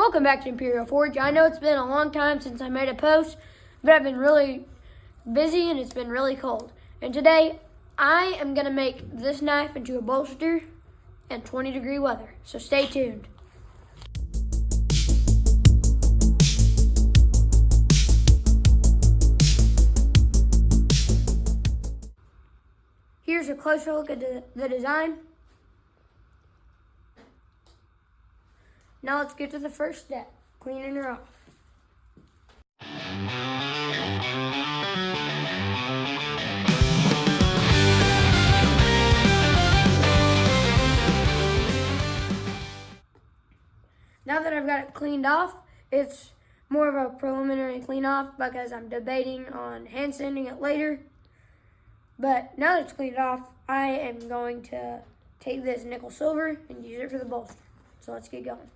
Welcome back to Imperial Forge. I know it's been a long time since I made a post, but I've been really busy and it's been really cold. And today, I am going to make this knife into a bolster in 20-degree weather. So stay tuned. Here's a closer look at the design. Now let's get to the first step, cleaning her off. Now that I've got it cleaned off, it's more of a preliminary clean off because I'm debating on hand sanding it later. But now that it's cleaned off, I am going to take this nickel silver and use it for the bolster. So let's get going.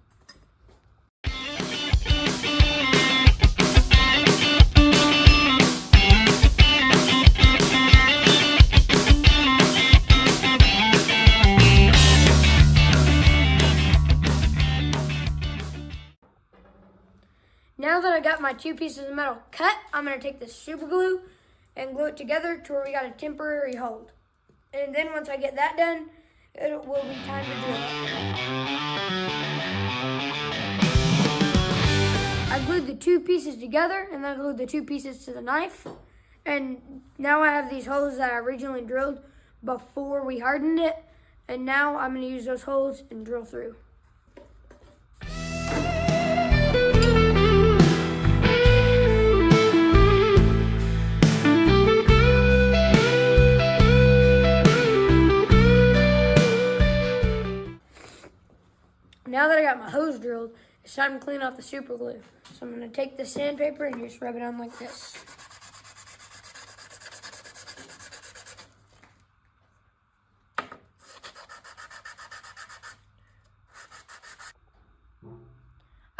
Now that I got my two pieces of metal cut, I'm going to take this super glue and glue it together to where we got a temporary hold. And then once I get that done, it will be time to drill it. I glued the two pieces together and then glued the two pieces to the knife. And now I have these holes that I originally drilled before we hardened it. And now I'm going to use those holes and drill through. Now that I got my hose drilled, it's time to clean off the super glue. So I'm going to take the sandpaper and just rub it on like this.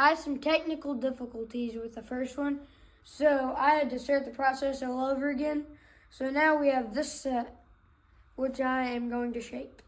I had some technical difficulties with the first one, so I had to start the process all over again. So now we have this set, which I am going to shape.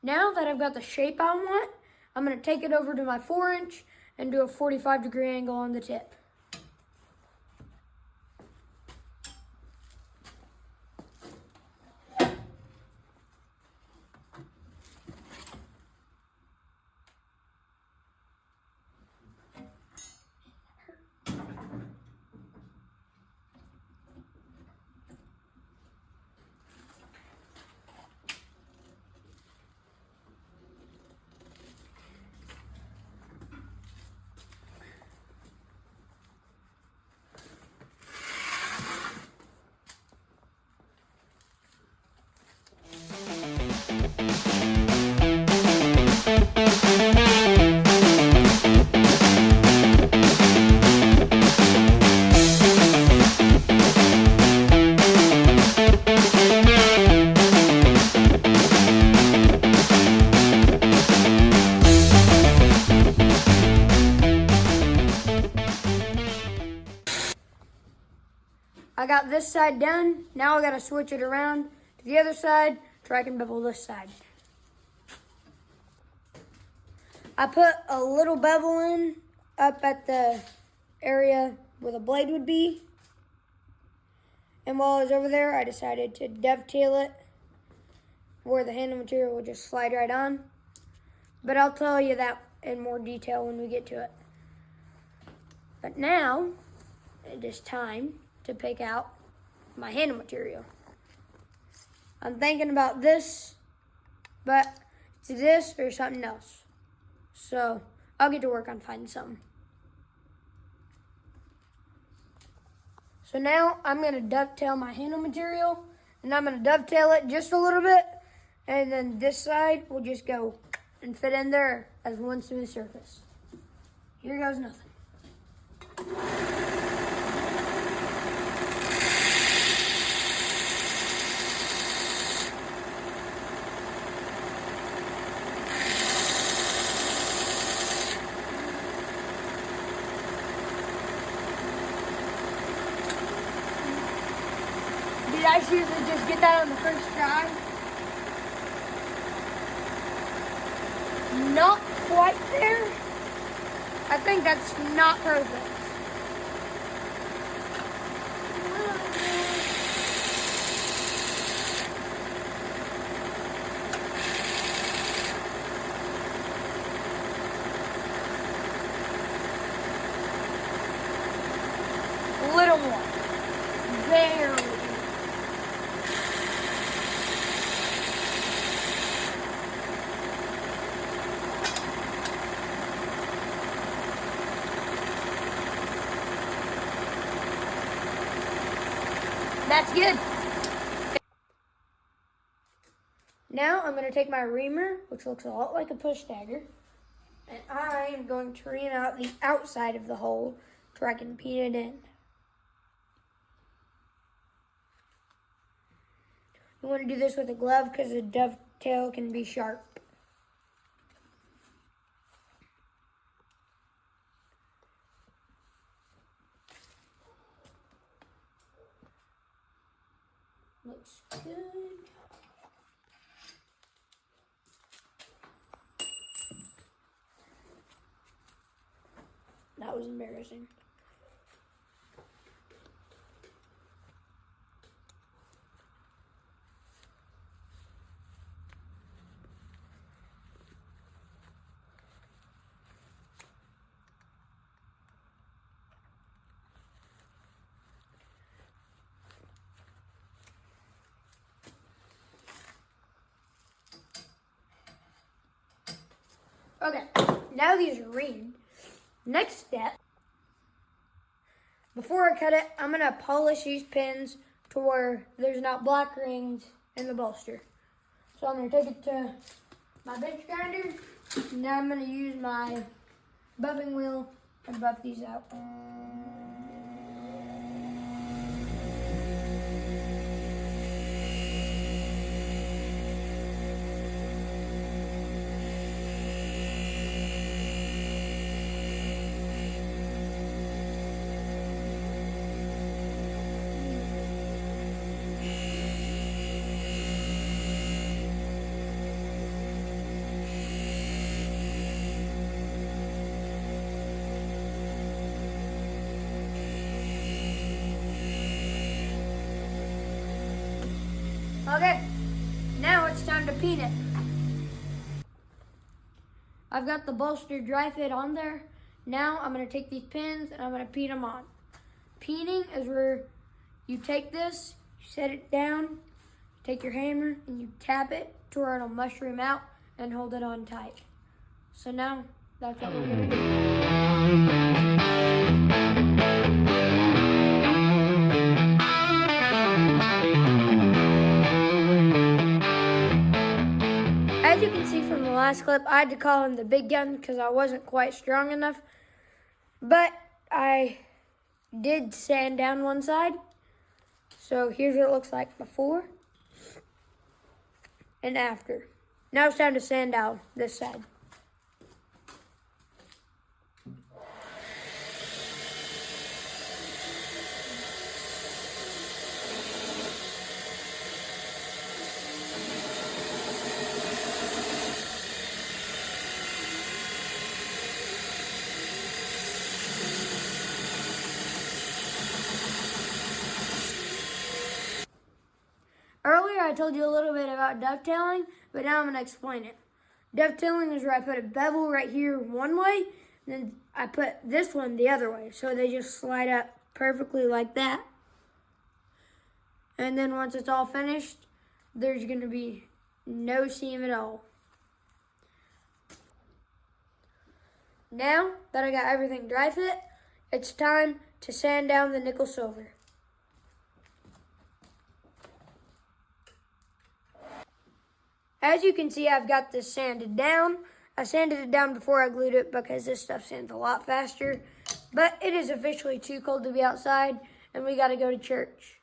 Now that I've got the shape I want, I'm going to take it over to my 4-inch and do a 45-degree angle on the tip. I got this side done. Now I got to switch it around to the other side so I can bevel this side. I put a little bevel in up at the area where the blade would be. And while I was over there, I decided to dovetail it where the handle material would just slide right on. But I'll tell you that in more detail when we get to it. But now, it is time to pick out my handle material. I'm thinking about this, but it's this or something else. So I'll get to work on finding something. So now I'm going to dovetail my handle material, and I'm going to dovetail it just a little bit, and then this side will just go and fit in there as one smooth surface. Here goes nothing. Did I seriously just get that on the first try? Not quite there. I think that's not perfect. A little more. Barely. That's good. Now I'm going to take my reamer, which looks a lot like a push dagger, and I am going to ream out the outside of the hole so I can pin it in. You want to do this with a glove because the dovetail can be sharp. Looks good. That was embarrassing. Okay, now these are reamed. Next step, before I cut it, I'm going to polish these pins to where there's not black rings in the bolster. So I'm going to take it to my bench grinder. Now I'm going to use my buffing wheel and buff these out. Okay, now it's time to peen it. I've got the bolster dry fit on there. Now I'm going to take these pins and I'm going to peen them on. Peening is where you take this, you set it down, take your hammer and you tap it to where it'll mushroom out and hold it on tight. So now that's what we're going to do. As you can see from the last clip, I had to call him the big gun because I wasn't quite strong enough. But I did sand down one side. So here's what it looks like before and after. Now it's time to sand down this side. Earlier I told you a little bit about dovetailing, but now I'm going to explain it. Dovetailing is where I put a bevel right here one way, and then I put this one the other way, so they just slide up perfectly like that. And then once it's all finished, there's going to be no seam at all. Now that I got everything dry fit, it's time to sand down the nickel silver. As you can see, I've got this sanded down. I sanded it down before I glued it because this stuff sands a lot faster. But it is officially too cold to be outside, and we got to go to church.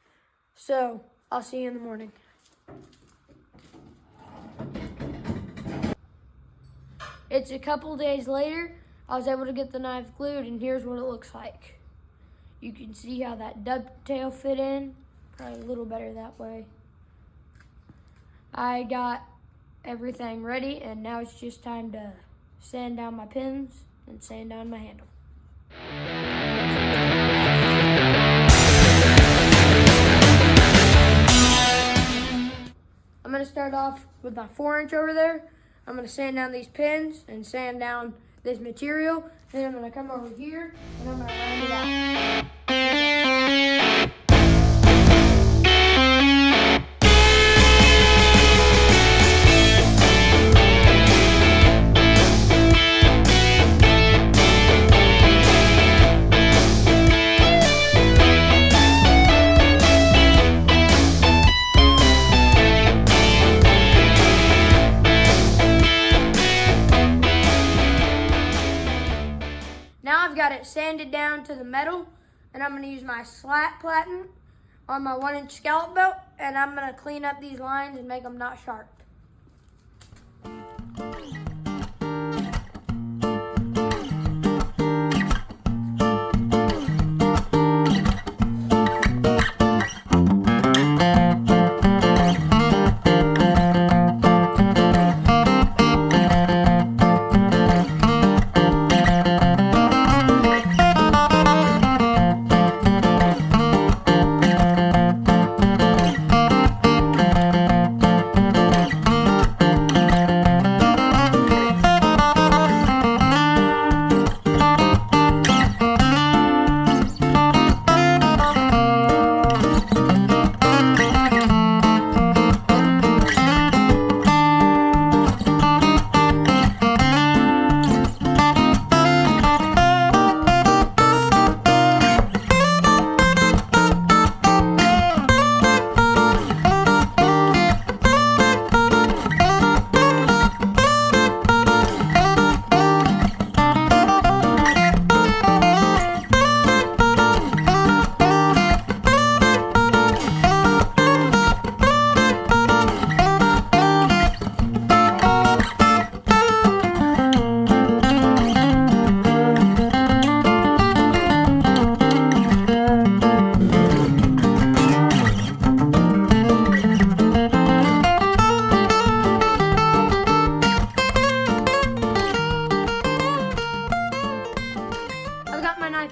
So I'll see you in the morning. It's a couple days later. I was able to get the knife glued, and here's what it looks like. You can see how that dovetail fit in. Probably a little better that way. I got everything ready, and now it's just time to sand down my pins and sand down my handle. I'm going to start off with my 4-inch over there. I'm going to sand down these pins and sand down this material. Then I'm going to come over here and I'm going to round it out. Now I've got it sanded down to the metal, and I'm going to use my slat platen on my 1-inch scallop belt, and I'm going to clean up these lines and make them not sharp.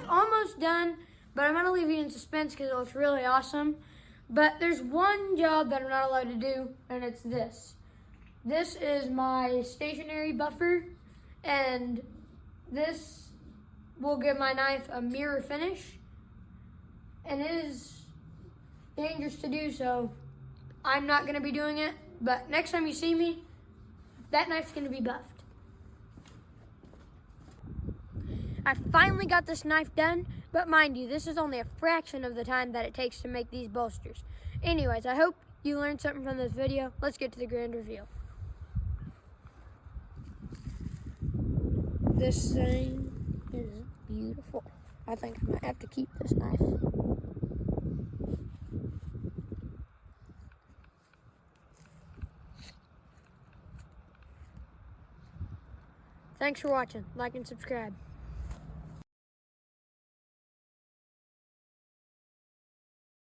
Almost done, but I'm going to leave you in suspense because it looks really awesome. But there's one job that I'm not allowed to do, and it's this. This is my stationary buffer, and this will give my knife a mirror finish, and it is dangerous to do, so I'm not going to be doing it. But next time you see me, that knife's going to be buffed. I finally got this knife done, but mind you, this is only a fraction of the time that it takes to make these bolsters. Anyways, I hope you learned something from this video. Let's get to the grand reveal. This thing is beautiful. I think I might have to keep this knife. Thanks for watching. Like and subscribe.